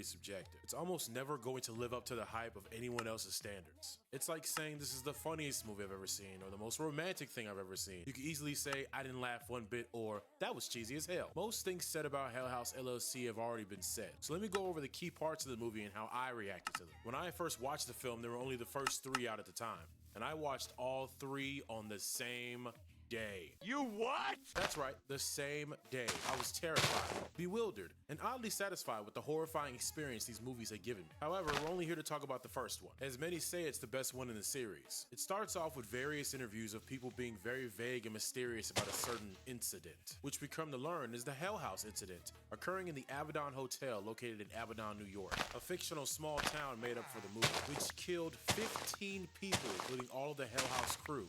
pretty subjective. It's almost never going to live up to the hype of anyone else's standards. It's like saying this is the funniest movie I've ever seen or the most romantic thing I've ever seen. You could easily say I didn't laugh one bit or that was cheesy as hell. Most things said about Hell House LLC have already been said. So let me go over the key parts of the movie and how I reacted to them. When I first watched the film, there were only the first 3 out at the time. And I watched all 3 on the same day. You what? That's right, the same day. I was terrified, bewildered, and oddly satisfied with the horrifying experience these movies had given me. However, we're only here to talk about the first one. As many say, it's the best one in the series. It starts off with various interviews of people being very vague and mysterious about a certain incident, which we come to learn is the Hell House incident, occurring in the Abaddon Hotel located in Abaddon, New York, a fictional small town made up for the movie, which killed 15 people, including all of the Hell House crew,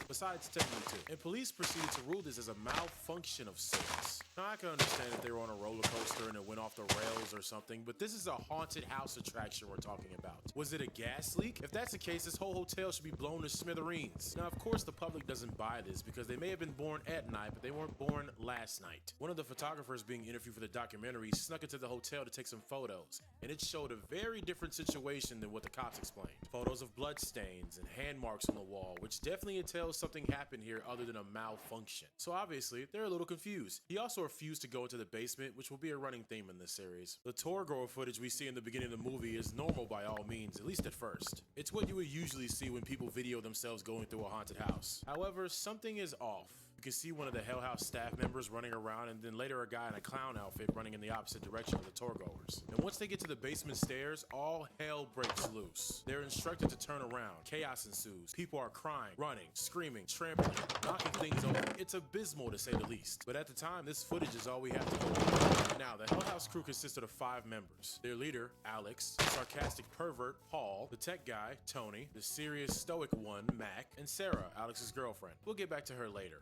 besides 72. And police proceeded to rule this as a malfunction of sorts. Now, I can understand if they were on a roller coaster and it went off the rails or something, but this is a haunted house attraction we're talking about. Was it a gas leak? If that's the case, this whole hotel should be blown to smithereens. Now, of course, the public doesn't buy this because they may have been born at night, but they weren't born last night. One of the photographers being interviewed for the documentary snuck into the hotel to take some photos, and it showed a very different situation than what the cops explained. Photos of blood stains and hand marks on the wall, which definitely entails something happened here other than a malfunction. So obviously, they're a little confused. He also refused to go into the basement, which will be a running theme in this series. The tour goer footage we see in the beginning of the movie is normal by all means, at least at first. It's what you would usually see when people video themselves going through a haunted house. However, something is off. You can see one of the Hell House staff members running around, and then later a guy in a clown outfit running in the opposite direction of the tour goers. And once they get to the basement stairs, all hell breaks loose. They're instructed to turn around. Chaos ensues. People are crying, running, screaming, trampling, knocking things over. It's abysmal to say the least. But at the time, this footage is all we have to go on. Now, the Hell House crew consisted of 5 members. Their leader, Alex, the sarcastic pervert, Paul, the tech guy, Tony, the serious stoic one, Mac, and Sarah, Alex's girlfriend. We'll get back to her later.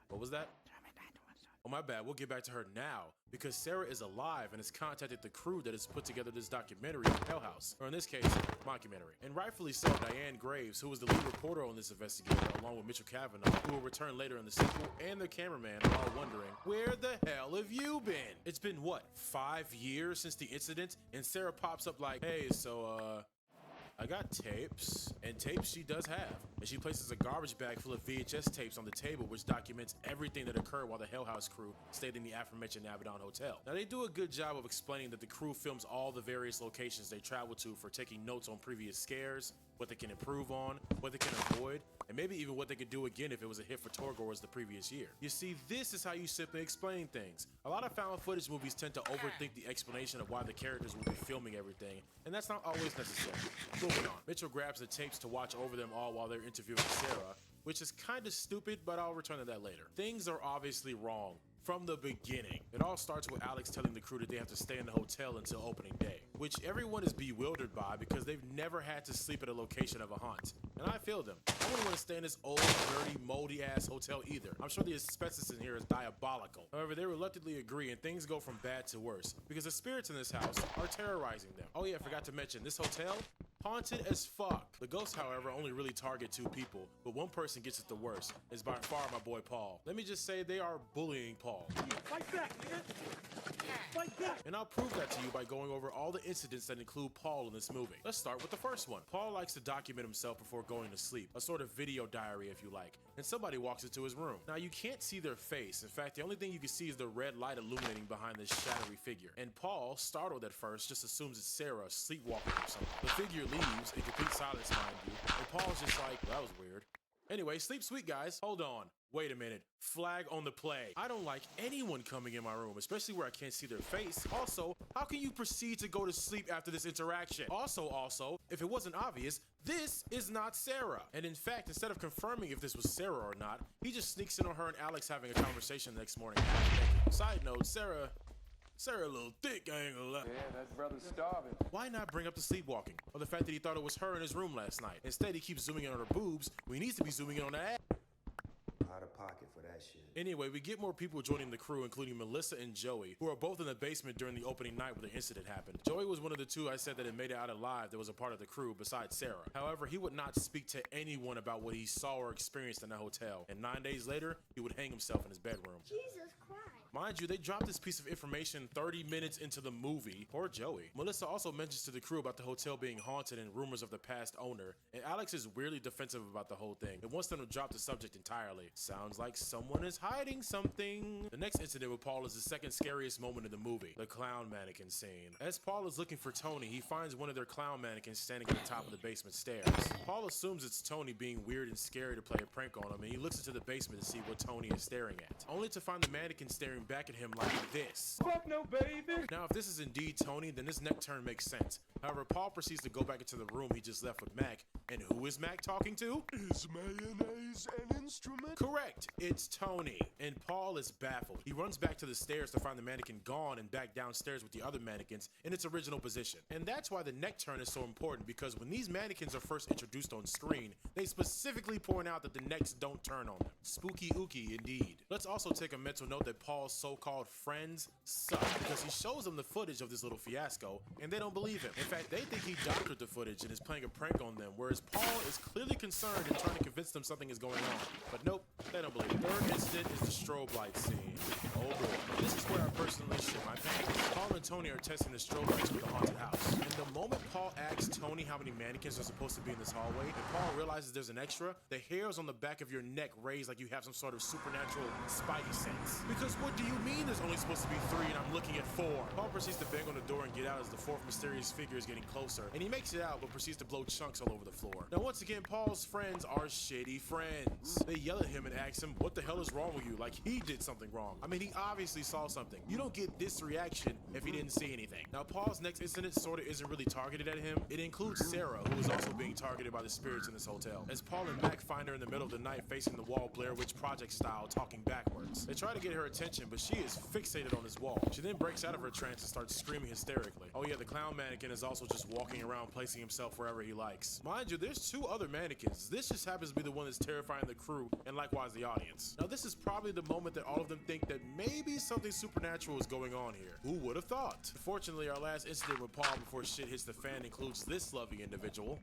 What was that? Oh, my bad. We'll get back to her now because Sarah is alive and has contacted the crew that has put together this documentary of Hell House, or in this case, mockumentary. And rightfully so, Diane Graves, who was the lead reporter on this investigation, along with Mitchell Cavanaugh, who will return later in the sequel, and their cameraman are all wondering, where the hell have you been? It's been, what, 5 years since the incident? And Sarah pops up like, hey, so, I got tapes, and tapes she does have. And she places a garbage bag full of VHS tapes on the table, which documents everything that occurred while the Hell House crew stayed in the aforementioned Abaddon Hotel. Now, they do a good job of explaining that the crew films all the various locations they travel to for taking notes on previous scares, what they can improve on, what they can avoid, and maybe even what they could do again if it was a hit for tourgoers the previous year. You see, this is how you simply explain things. A lot of found footage movies tend to overthink the explanation of why the characters will be filming everything, and that's not always necessary. Moving on. Mitchell grabs the tapes to watch over them all while they're interviewing Sarah, which is kind of stupid, but I'll return to that later. Things are obviously wrong from the beginning. It all starts with Alex telling the crew that they have to stay in the hotel until opening day, which everyone is bewildered by because they've never had to sleep at a location of a haunt. And I feel them. I wouldn't want to stay in this old, dirty, moldy ass hotel either. I'm sure the asbestos in here is diabolical. However, they reluctantly agree and things go from bad to worse because the spirits in this house are terrorizing them. Oh yeah, I forgot to mention, this hotel, haunted as fuck. The ghosts, however, only really target 2 people, but one person gets it the worst. It's by far my boy Paul. Let me just say they are bullying Paul. Fight back, nigga! Fight back! And I'll prove that to you by going over all the incidents that include Paul in this movie. Let's start with the first one. Paul likes to document himself before going to sleep, a sort of video diary if you like, and somebody walks into his room. Now you can't see their face. In fact, the only thing you can see is the red light illuminating behind this shadowy figure. And Paul, startled at first, just assumes it's Sarah sleepwalking or something. The figure leaves in complete silence, mind you, and Paul's just like, well, that was weird. Anyway, sleep sweet, guys. Hold on. Wait a minute. Flag on the play. I don't like anyone coming in my room, especially where I can't see their face. Also, how can you proceed to go to sleep after this interaction? Also, if it wasn't obvious, this is not Sarah. And in fact, instead of confirming if this was Sarah or not, he just sneaks in on her and Alex having a conversation the next morning. Side note, Sarah a little thick, I ain't gonna lie. Yeah, that brother's starving. Why not bring up the sleepwalking? Or the fact that he thought it was her in his room last night. Instead, he keeps zooming in on her boobs when he needs to be zooming in on her ass. Out of pocket for that shit. Anyway, we get more people joining the crew, including Melissa and Joey, who are both in the basement during the opening night where the incident happened. Joey was one of the 2 I said that had made it out alive that was a part of the crew besides Sarah. However, he would not speak to anyone about what he saw or experienced in the hotel, and 9 days later, he would hang himself in his bedroom. Jesus Christ. Mind you, they dropped this piece of information 30 minutes into the movie. Poor Joey. Melissa also mentions to the crew about the hotel being haunted and rumors of the past owner, and Alex is weirdly defensive about the whole thing and wants them to drop the subject entirely. Sounds like someone is hiding something. The next incident with Paul is the second scariest moment in the movie, the clown mannequin scene. As Paul is looking for Tony, he finds one of their clown mannequins standing at the top of the basement stairs. Paul assumes it's Tony being weird and scary to play a prank on him, and he looks into the basement to see what Tony is staring at, only to find the mannequin staring back at him like this. Fuck no, baby. Now, if this is indeed Tony, then this neck turn makes sense. However, Paul proceeds to go back into the room he just left with Mac, and who is Mac talking to? Is mayonnaise an instrument? Correct, it's Tony, and Paul is baffled. He runs back to the stairs to find the mannequin gone and back downstairs with the other mannequins in its original position. And that's why the neck turn is so important, because when these mannequins are first introduced on screen, they specifically point out that the necks don't turn on them. Spooky ooky indeed. Let's also take a mental note that Paul's so-called friends suck, because he shows them the footage of this little fiasco and they don't believe him. In fact, they think he doctored the footage and is playing a prank on them, whereas Paul is clearly concerned and trying to convince them something is going on. But nope, they don't believe it. Third incident is the strobe light scene. Oh boy. This is where I personally shit my pants. Paul and Tony are testing the strobe lights with the haunted house. And the moment Paul asks Tony how many mannequins are supposed to be in this hallway, and Paul realizes there's an extra, the hairs on the back of your neck raise like you have some sort of supernatural spidey sense. Because what do you mean there's only supposed to be 3 and I'm looking at 4? Paul proceeds to bang on the door and get out as the fourth mysterious figure is getting closer, and he makes it out but proceeds to blow chunks all over the floor. Now once again, Paul's friends are shitty friends. They yell at him and ask him, what the hell is wrong with you? Like he did something wrong. I mean, he obviously saw something. You don't get this reaction if he didn't see anything. Now Paul's next incident sorta isn't really targeted at him. It includes Sarah, who is also being targeted by the spirits in this hotel, as Paul and Mac find her in the middle of the night facing the wall Blair Witch Project style, talking backwards. They try to get her attention, but she is fixated on this wall. She then breaks out of her trance and starts screaming hysterically. Oh yeah, the clown mannequin is also just walking around placing himself wherever he likes. Mind you, there's 2 other mannequins. This just happens to be the one that's terrifying the crew and likewise the audience. Now this is probably the moment that all of them think that maybe something supernatural is going on here. Who would have thought? Fortunately, our last incident with Paul before shit hits the fan includes this lovely individual.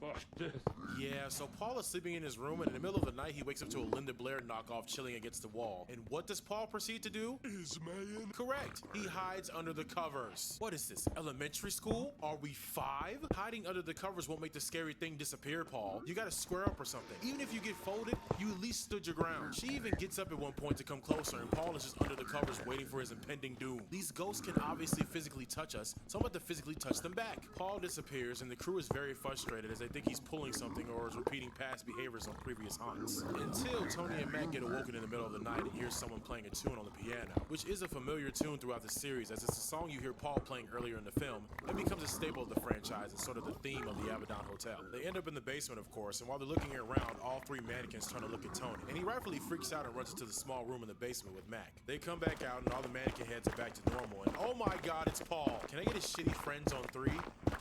Fuck this. Yeah, so Paul is sleeping in his room, and in the middle of the night, he wakes up to a Linda Blair knockoff chilling against the wall. And what does Paul proceed to do? Is mayon? Correct. He hides under the covers. What is this, elementary school? Are we 5? Hiding under the covers won't make the scary thing disappear, Paul. You gotta square up or something. Even if you get folded, you at least stood your ground. She even gets up at one point to come closer, and Paul is just under the covers waiting for his impending doom. These ghosts can obviously physically touch us, so I'm about to physically touch them back. Paul disappears, and the crew is very frustrated as they think he's pulling something or is repeating past behaviors on previous haunts. Until Tony and Mac get awoken in the middle of the night and hear someone playing a tune on the piano, which is a familiar tune throughout the series, as it's a song you hear Paul playing earlier in the film and becomes a staple of the franchise and sort of the theme of the Abaddon Hotel. They end up in the basement, of course, and while they're looking around, all 3 mannequins turn to look at Tony, and he rightfully freaks out and runs into the small room in the basement with Mac. They come back out and all the mannequin heads are back to normal, and oh my god, it's Paul. Can I get his shitty friends on 3?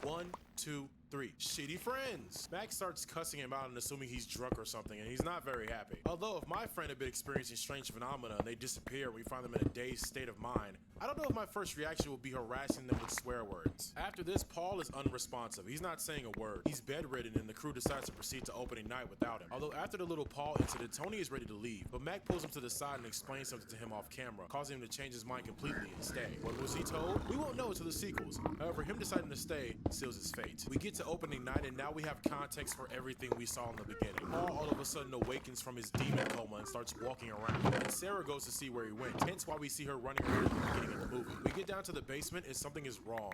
1, 2, 3. Shitty friends. Max starts cussing him out and assuming he's drunk or something, and he's not very happy. Although if my friend had been experiencing strange phenomena and they disappear and we find them in a dazed state of mind, I don't know if my first reaction would be harassing them with swear words. After this, Paul is unresponsive. He's not saying a word. He's bedridden, and the crew decides to proceed to opening night without him. Although after the little Paul incident, Tony is ready to leave, but Mac pulls him to the side and explains something to him off camera, causing him to change his mind completely and stay. What was he told? We won't know until the sequels. However, him deciding to stay seals his fate. We get to opening night, and now we have context for everything we saw in the beginning. Paul all of a sudden awakens from his demon coma and starts walking around, and Sarah goes to see where he went, hence why we see her running around at the beginning of the movie. We get down to the basement and something is wrong.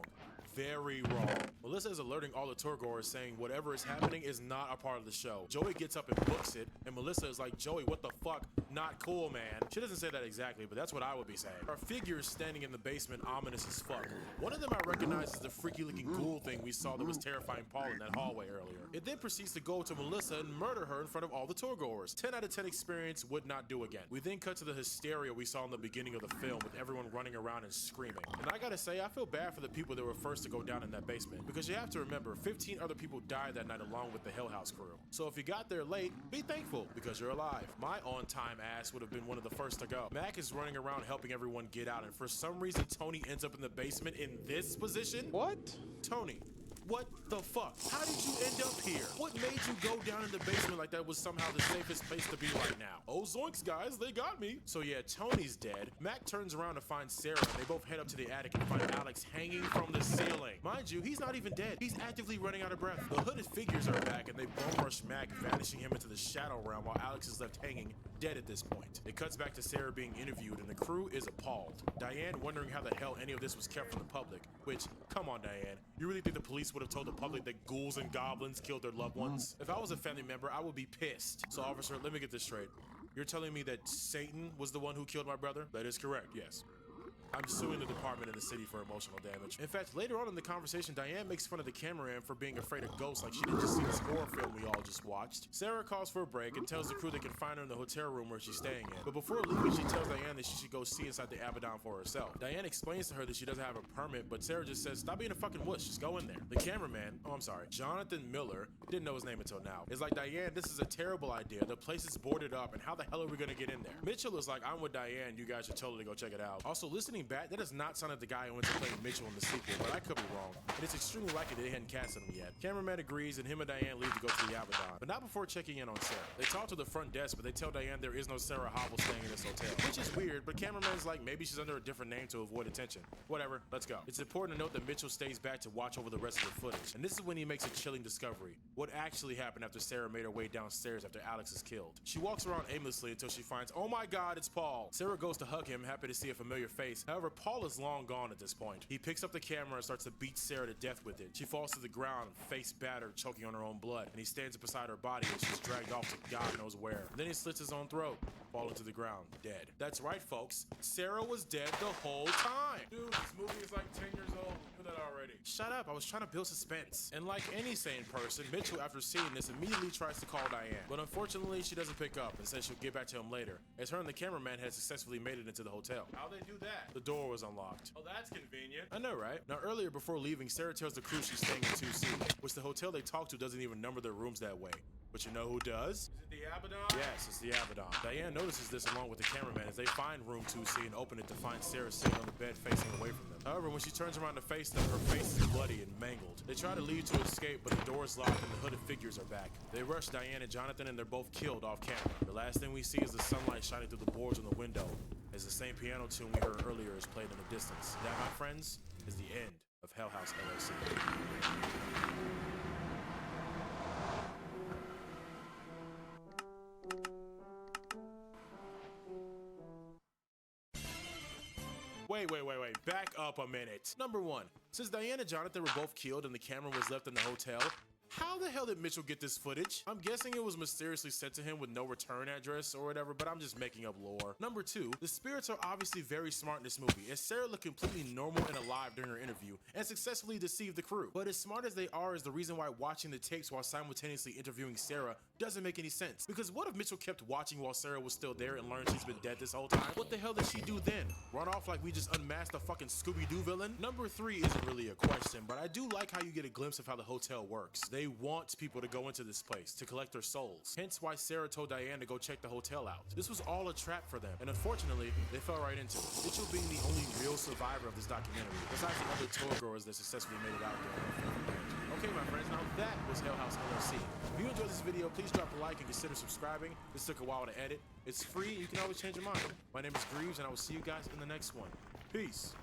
Very wrong. Melissa is alerting all the tour goers, saying whatever is happening is not a part of the show. Joey gets up and books it, and Melissa is like, Joey, what the fuck? Not cool, man. She doesn't say that exactly, but that's what I would be saying. Our figures standing in the basement, ominous as fuck. One of them I recognize as the freaky looking ghoul thing we saw that was terrifying Paul in that hallway earlier. It then proceeds to go to Melissa and murder her in front of all the tour goers. 10 out of 10 experience, would not do again. We then cut to the hysteria we saw in the beginning of the film with everyone running around and screaming. And I gotta say, I feel bad for the people that were first to go down in that basement, because you have to remember, 15 other people died that night along with the Hell House crew. So if you got there late, be thankful, because you're alive. My on-time ass would have been one of the first to go. Mac is running around helping everyone get out, and for some reason, Tony ends up in the basement in this position? What? Tony, What the fuck? How did you end up here? What made you go down in the basement like that was somehow the safest place to be right now? Oh, zoinks, guys, they got me. So yeah, Tony's dead. Mac turns around to find Sarah, and they both head up to the attic and find Alex hanging from the ceiling. Mind you, he's not even dead. He's actively running out of breath. The hooded figures are back, and they bum rush Mac, vanishing him into the shadow realm while Alex is left hanging dead at this point. It cuts back to Sarah being interviewed, and the crew is appalled. Diane wondering how the hell any of this was kept from the public, which, come on, Diane, you really think the police would have told the public that ghouls and goblins killed their loved ones? If I was a family member, I would be pissed. So, officer, let me get this straight. You're telling me that Satan was the one who killed my brother? That is correct, yes. I'm suing the department in the city for emotional damage. In fact, later on in the conversation, Diane makes fun of the cameraman for being afraid of ghosts like she didn't just see this horror film we all just watched. Sarah calls for a break and tells the crew they can find her in the hotel room where she's staying in. But before leaving, she tells Diane that she should go see inside the Abaddon for herself. Diane explains to her that she doesn't have a permit, but Sarah just says, stop being a fucking wuss, just go in there. The cameraman, Jonathan Miller, didn't know his name until now, is like, Diane, this is a terrible idea. The place is boarded up, and how the hell are we gonna get in there? Mitchell is like, I'm with Diane, you guys should totally go check it out. Also, listening back, that does not sound like the guy who went to play Mitchell in the sequel, but I could be wrong. And it's extremely likely they hadn't casted him yet. Cameraman agrees, and him and Diane leave to go to the Abaddon, but not before checking in on Sarah. They talk to the front desk, but they tell Diane there is no Sarah Hobble staying in this hotel, which is weird, but cameraman's like, maybe she's under a different name to avoid attention. Whatever, let's go. It's important to note that Mitchell stays back to watch over the rest of the footage, and this is when he makes a chilling discovery. What actually happened after Sarah made her way downstairs after Alex is killed. She walks around aimlessly until she finds, oh my god, it's Paul. Sarah goes to hug him, happy to see a familiar face. However, Paul is long gone at this point. He picks up the camera and starts to beat Sarah to death with it. She falls to the ground, face battered, choking on her own blood, and he stands beside her body as she's dragged off to God knows where. And then he slits his own throat, falling to the ground, dead. That's right, folks. Sarah was dead the whole time. Dude, this movie is like 10 years old. You know that already. Shut up, I was trying to build suspense. And like any sane person, Mitchell, after seeing this, immediately tries to call Diane. But unfortunately, she doesn't pick up and says she'll get back to him later, as her and the cameraman had successfully made it into the hotel. How'd they do that? The door was unlocked. Oh, that's convenient. I know, right? Now, earlier before leaving, Sarah tells the crew she's staying in 2C, which the hotel they talk to doesn't even number their rooms that way. But you know who does? Is it the Abaddon? Yes, it's the Abaddon. Diane notices this along with the cameraman as they find room 2C and open it to find Sarah sitting on the bed facing away from them. However, when she turns around to face them, her face is bloody and mangled. They try to leave to escape, but the door is locked and the hooded figures are back. They rush Diane and Jonathan, and they're both killed off camera. The last thing we see is the sunlight shining through the boards on the window as the same piano tune we heard earlier is played in the distance. That, my friends, is the end of Hell House LLC. Wait, back up a minute. Number one, since Diane and Jonathan were both killed and the camera was left in the hotel, how the hell did Mitchell get this footage? I'm guessing it was mysteriously sent to him with no return address or whatever, but I'm just making up lore. Number two, the spirits are obviously very smart in this movie, as Sarah looked completely normal and alive during her interview and successfully deceived the crew. But as smart as they are is the reason why watching the tapes while simultaneously interviewing Sarah doesn't make any sense. Because what if Mitchell kept watching while Sarah was still there and learned she's been dead this whole time? What the hell did she do then? Run off like we just unmasked a fucking Scooby-Doo villain? Number three isn't really a question, but I do like how you get a glimpse of how the hotel works. They want people to go into this place to collect their souls. Hence why Sarah told Diane to go check the hotel out. This was all a trap for them, and unfortunately, they fell right into it. Mitchell being the only real survivor of this documentary, besides the other tour goers that successfully made it out there. Okay, my friends, now that was Hell House LLC. If you enjoyed this video, please drop a like and consider subscribing. This took a while to edit. It's free, you can always change your mind. My name is Greaves, and I will see you guys in the next one. Peace.